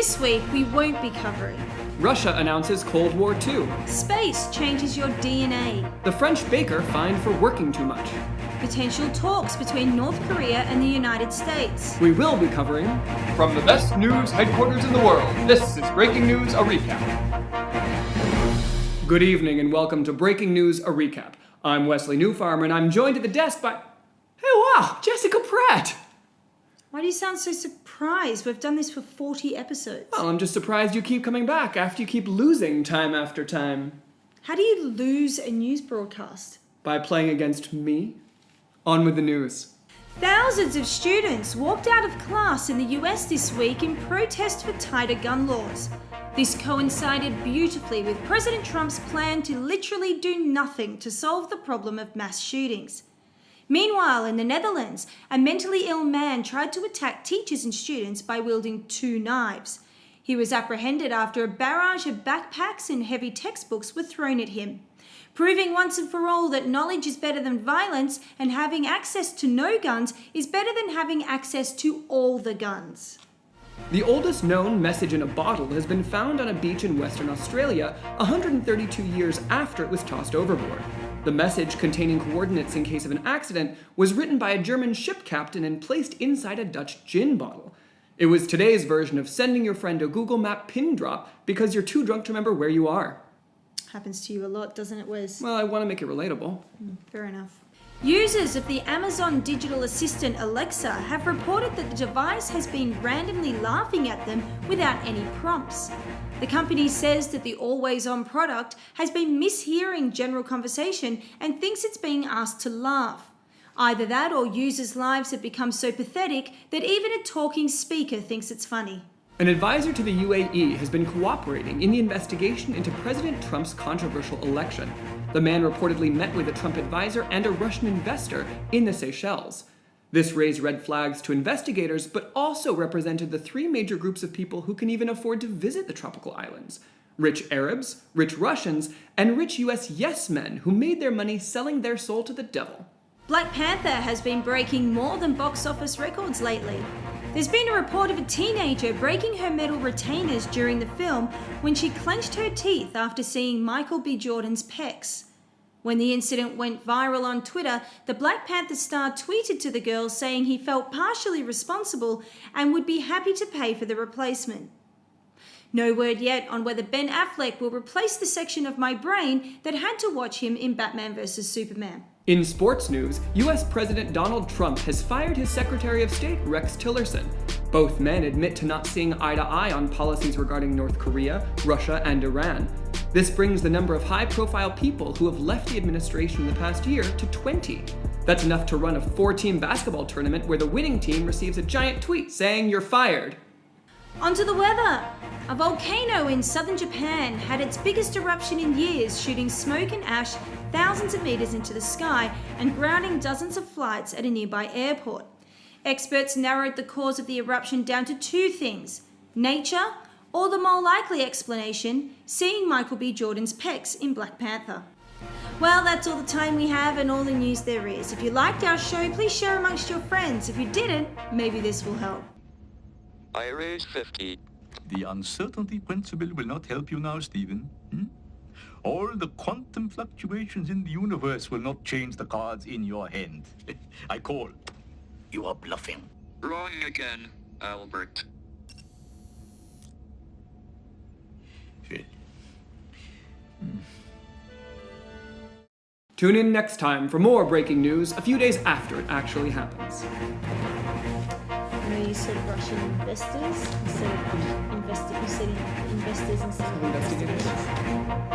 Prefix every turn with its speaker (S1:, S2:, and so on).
S1: This week we won't be covering
S2: Russia announces Cold War II.
S1: space changes your DNA,
S2: The French baker fined for working too much.
S1: potential talks between North Korea and the United States.
S2: We will be covering
S3: From the best news headquarters in the world, this is Breaking News, a recap.
S2: Good evening and welcome to Breaking News, a recap. I'm Wesley Newfarmer and I'm joined at the desk by... Hey, wow, Jessica Pratt!
S1: Why do you sound so surprised? We've done this for 40 episodes.
S2: Well, I'm just surprised you keep coming back after you keep losing time after time.
S1: How do you lose a news broadcast?
S2: By playing against me? On with the news.
S1: Thousands of students walked out of class in the US this week in protest for tighter gun laws. This coincided beautifully with President Trump's plan to literally do nothing to solve the problem of mass shootings. Meanwhile, in the Netherlands, a mentally ill man tried to attack teachers and students by wielding 2 knives. He was apprehended after a barrage of backpacks and heavy textbooks were thrown at him, proving once and for all that knowledge is better than violence and having access to no guns is better than having access to all the guns.
S2: The oldest known message in a bottle has been found on a beach in Western Australia 132 years after it was tossed overboard. The message, containing coordinates in case of an accident, was written by a German ship captain and placed inside a Dutch gin bottle. It was today's version of sending your friend a Google Map pin drop because you're too drunk to remember where you are.
S1: Happens to you a lot, doesn't it, Wes?
S2: Well, I want to make it relatable.
S1: Fair enough. Users of the Amazon digital assistant Alexa have reported that the device has been randomly laughing at them without any prompts. The company says that the always-on product has been mishearing general conversation and thinks it's being asked to laugh. Either that or users' lives have become so pathetic that even a talking speaker thinks it's funny.
S2: An advisor to the UAE has been cooperating in the investigation into President Trump's controversial election. The man reportedly met with a Trump advisor and a Russian investor in the Seychelles. This raised red flags to investigators, but also represented the 3 major groups of people who can even afford to visit the tropical islands: rich Arabs, rich Russians, and rich US yes men who made their money selling their soul to the devil.
S1: Black Panther has been breaking more than box office records lately. There's been a report of a teenager breaking her metal retainers during the film when she clenched her teeth after seeing Michael B. Jordan's pecs. When the incident went viral on Twitter, the Black Panther star tweeted to the girl saying he felt partially responsible and would be happy to pay for the replacement. No word yet on whether Ben Affleck will replace the section of my brain that had to watch him in Batman vs. Superman.
S2: In sports news, US President Donald Trump has fired his Secretary of State, Rex Tillerson. Both men admit to not seeing eye to eye on policies regarding North Korea, Russia, and Iran. This brings the number of high-profile people who have left the administration in the past year to 20. That's enough to run a 4-team basketball tournament where the winning team receives a giant tweet saying you're fired.
S1: Onto the weather. A volcano in southern Japan had its biggest eruption in years, shooting smoke and ash thousands of meters into the sky and grounding dozens of flights at a nearby airport. Experts narrowed the cause of the eruption down to 2 things: nature, or the more likely explanation, seeing Michael B. Jordan's pecs in Black Panther. Well, that's all the time we have and all the news there is. If you liked our show, please share amongst your friends. If you didn't, maybe this will help.
S4: I raised 50.
S5: The uncertainty principle will not help you now, Stephen. All the quantum fluctuations in the universe will not change the cards in your hand. I call. You are bluffing.
S4: Wrong again, Albert.
S2: Tune in next time for more breaking news a few days after it actually happens.
S1: I know you said Russian investors instead of investors instead of
S2: Investigators.
S1: investigators.